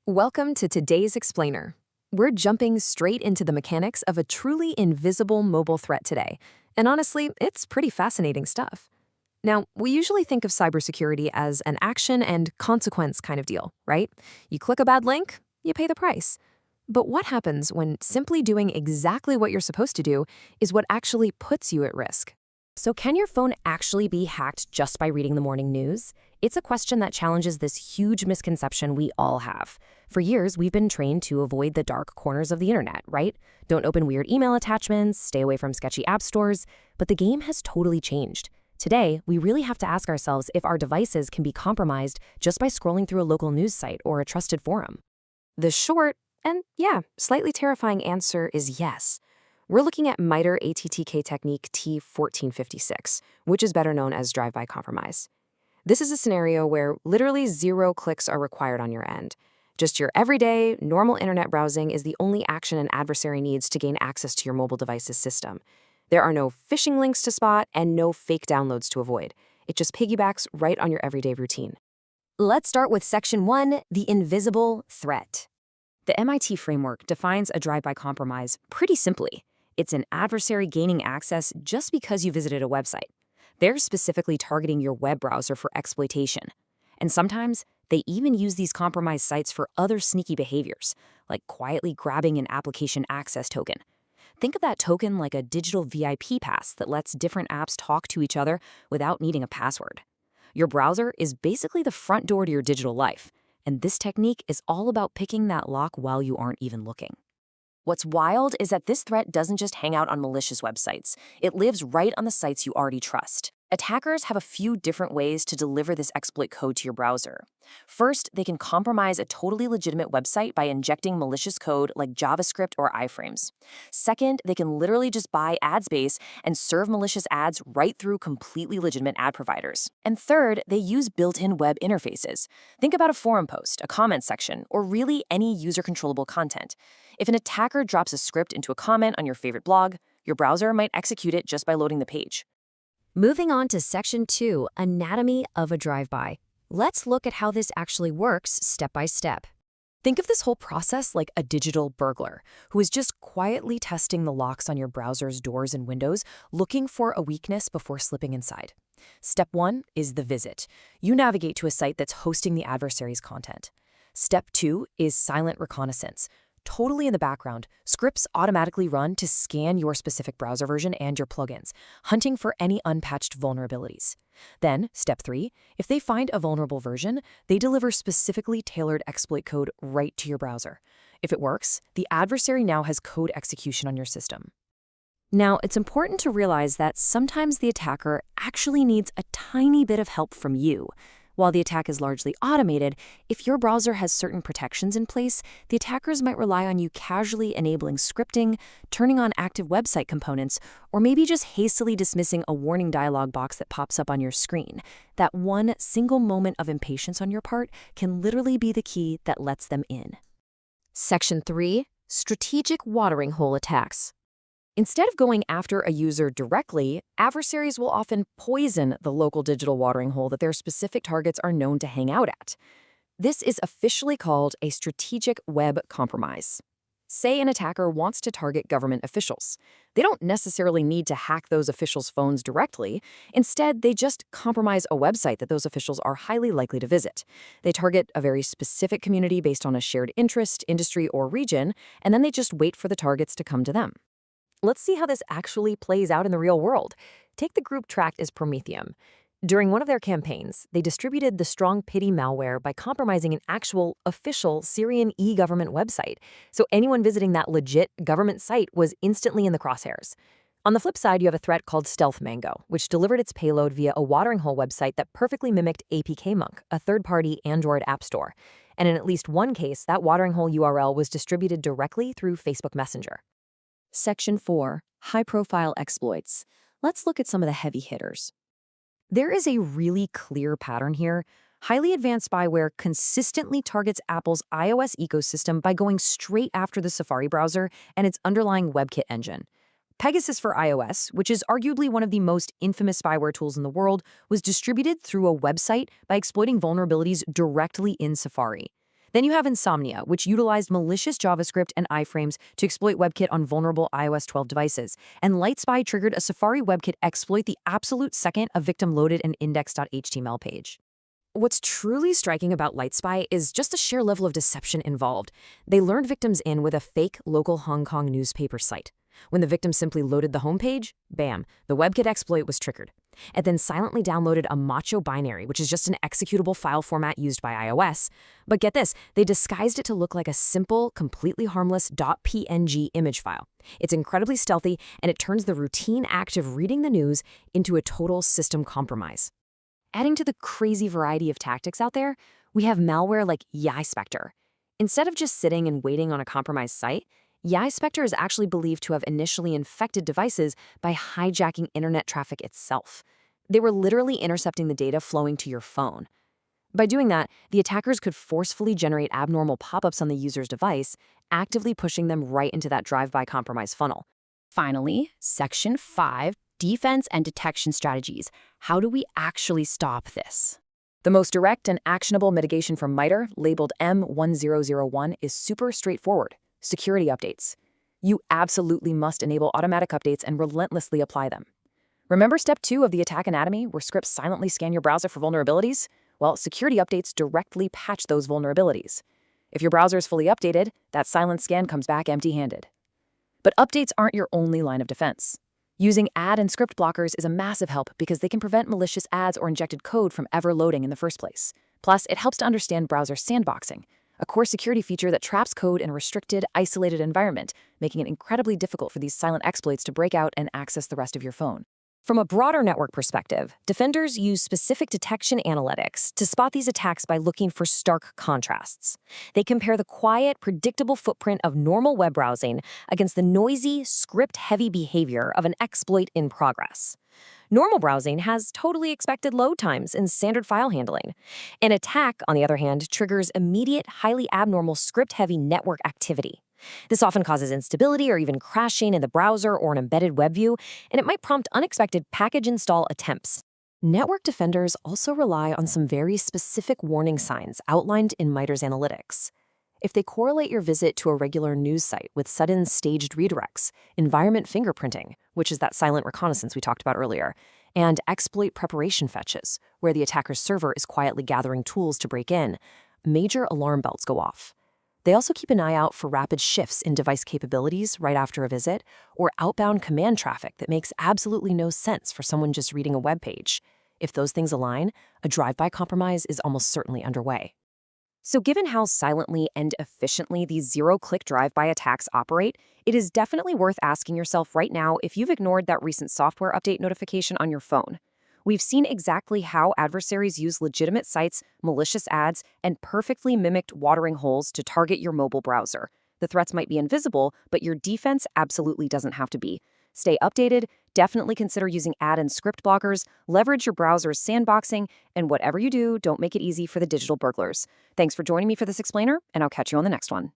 Welcome to today's Explainer. We're jumping straight into the mechanics of a truly invisible mobile threat today. And honestly, it's pretty fascinating stuff. Now, we usually think of cybersecurity as an action and consequence kind of deal, right? You click a bad link, you pay the price. But what happens when simply doing exactly what you're supposed to do is what actually puts you at risk? So can your phone actually be hacked just by reading the morning news? It's a question that challenges this huge misconception we all have. For years, we've been trained to avoid the dark corners of the internet, right? Don't open weird email attachments, stay away from sketchy app stores, but the game has totally changed. Today, we really have to ask ourselves if our devices can be compromised just by scrolling through a local news site or a trusted forum. The short and, slightly terrifying answer is yes. We're looking at MITRE ATTK technique T1456, which is better known as drive-by compromise. This is a scenario where literally 0 clicks are required on your end. Just your everyday, normal internet browsing is the only action an adversary needs to gain access to your mobile device's system. There are no phishing links to spot and no fake downloads to avoid. It just piggybacks right on your everyday routine. Let's start with Section 1, the invisible threat. The MIT framework defines a drive-by compromise pretty simply. It's an adversary gaining access just because you visited a website. They're specifically targeting your web browser for exploitation. And sometimes, they even use these compromised sites for other sneaky behaviors, like quietly grabbing an application access token. Think of that token like a digital VIP pass that lets different apps talk to each other without needing a password. Your browser is basically the front door to your digital life, and this technique is all about picking that lock while you aren't even looking. What's wild is that this threat doesn't just hang out on malicious websites. It lives right on the sites you already trust. Attackers have a few different ways to deliver this exploit code to your browser. First, they can compromise a totally legitimate website by injecting malicious code like JavaScript or iframes. Second, they can literally just buy ad space and serve malicious ads right through completely legitimate ad providers. And third, they use built-in web interfaces. Think about a forum post, a comment section, or really any user-controllable content. If an attacker drops a script into a comment on your favorite blog, your browser might execute it just by loading the page. Moving on to Section 2, Anatomy of a Drive-By. Let's look at how this actually works step by step. Think of this whole process like a digital burglar who is just quietly testing the locks on your browser's doors and windows, looking for a weakness before slipping inside. Step 1 is the visit. You navigate to a site that's hosting the adversary's content. Step 2 is silent reconnaissance. Totally in the background, scripts automatically run to scan your specific browser version and your plugins, hunting for any unpatched vulnerabilities. Then, step 3, if they find a vulnerable version, they deliver specifically tailored exploit code right to your browser. If it works, the adversary now has code execution on your system. Now, it's important to realize that sometimes the attacker actually needs a tiny bit of help from you. While the attack is largely automated, if your browser has certain protections in place, the attackers might rely on you casually enabling scripting, turning on active website components, or maybe just hastily dismissing a warning dialog box that pops up on your screen. That one single moment of impatience on your part can literally be the key that lets them in. Section 3, Strategic Watering Hole Attacks. Instead of going after a user directly, adversaries will often poison the local digital watering hole that their specific targets are known to hang out at. This is officially called a strategic web compromise. Say an attacker wants to target government officials. They don't necessarily need to hack those officials' phones directly. Instead, they just compromise a website that those officials are highly likely to visit. They target a very specific community based on a shared interest, industry, or region, and then they just wait for the targets to come to them. Let's see how this actually plays out in the real world. Take the group tracked as Prometheum. During one of their campaigns, they distributed the Strong Pity malware by compromising an actual, official Syrian e-government website. So anyone visiting that legit government site was instantly in the crosshairs. On the flip side, you have a threat called Stealth Mango, which delivered its payload via a watering hole website that perfectly mimicked APKmonk, a third-party Android app store. And in at least one case, that watering hole URL was distributed directly through Facebook Messenger. Section 4, High-Profile Exploits. Let's look at some of the heavy hitters. There is a really clear pattern here. Highly advanced spyware consistently targets Apple's iOS ecosystem by going straight after the Safari browser and its underlying WebKit engine. Pegasus for iOS, which is arguably one of the most infamous spyware tools in the world, was distributed through a website by exploiting vulnerabilities directly in Safari. Then you have Insomnia, which utilized malicious JavaScript and iframes to exploit WebKit on vulnerable iOS 12 devices. And LightSpy triggered a Safari WebKit exploit the absolute second a victim loaded an index.html page. What's truly striking about LightSpy is just the sheer level of deception involved. They lured victims in with a fake local Hong Kong newspaper site. When the victim simply loaded the homepage, bam, the WebKit exploit was triggered. It then silently downloaded a macho binary, which is just an executable file format used by iOS. But get this, they disguised it to look like a simple, completely harmless .png image file. It's incredibly stealthy, and it turns the routine act of reading the news into a total system compromise. Adding to the crazy variety of tactics out there, we have malware like YiSpectre. Instead of just sitting and waiting on a compromised site, YiSpectre is actually believed to have initially infected devices by hijacking internet traffic itself. They were literally intercepting the data flowing to your phone. By doing that, the attackers could forcefully generate abnormal pop-ups on the user's device, actively pushing them right into that drive-by compromise funnel. Finally, Section 5, Defense and Detection Strategies. How do we actually stop this? The most direct and actionable mitigation from MITRE, labeled M1001, is super straightforward: security updates. You absolutely must enable automatic updates and relentlessly apply them. Remember step 2 of the attack anatomy, where scripts silently scan your browser for vulnerabilities? Well, security updates directly patch those vulnerabilities. If your browser is fully updated, that silent scan comes back empty-handed. But updates aren't your only line of defense. Using ad and script blockers is a massive help because they can prevent malicious ads or injected code from ever loading in the first place. Plus, it helps to understand browser sandboxing, a core security feature that traps code in a restricted, isolated environment, making it incredibly difficult for these silent exploits to break out and access the rest of your phone. From a broader network perspective, defenders use specific detection analytics to spot these attacks by looking for stark contrasts. They compare the quiet, predictable footprint of normal web browsing against the noisy, script-heavy behavior of an exploit in progress. Normal browsing has totally expected load times and standard file handling. An attack, on the other hand, triggers immediate, highly abnormal script-heavy network activity. This often causes instability or even crashing in the browser or an embedded web view, and it might prompt unexpected package install attempts. Network defenders also rely on some very specific warning signs outlined in MITRE's analytics. If they correlate your visit to a regular news site with sudden staged redirects, environment fingerprinting, which is that silent reconnaissance we talked about earlier, and exploit preparation fetches, where the attacker's server is quietly gathering tools to break in, major alarm bells go off. They also keep an eye out for rapid shifts in device capabilities right after a visit, or outbound command traffic that makes absolutely no sense for someone just reading a web page. If those things align, a drive-by compromise is almost certainly underway. So given how silently and efficiently these zero-click drive-by attacks operate, it is definitely worth asking yourself right now if you've ignored that recent software update notification on your phone. We've seen exactly how adversaries use legitimate sites, malicious ads, and perfectly mimicked watering holes to target your mobile browser. The threats might be invisible, but your defense absolutely doesn't have to be. Stay updated, definitely consider using ad and script blockers, leverage your browser's sandboxing, and whatever you do, don't make it easy for the digital burglars. Thanks for joining me for this explainer, and I'll catch you on the next one.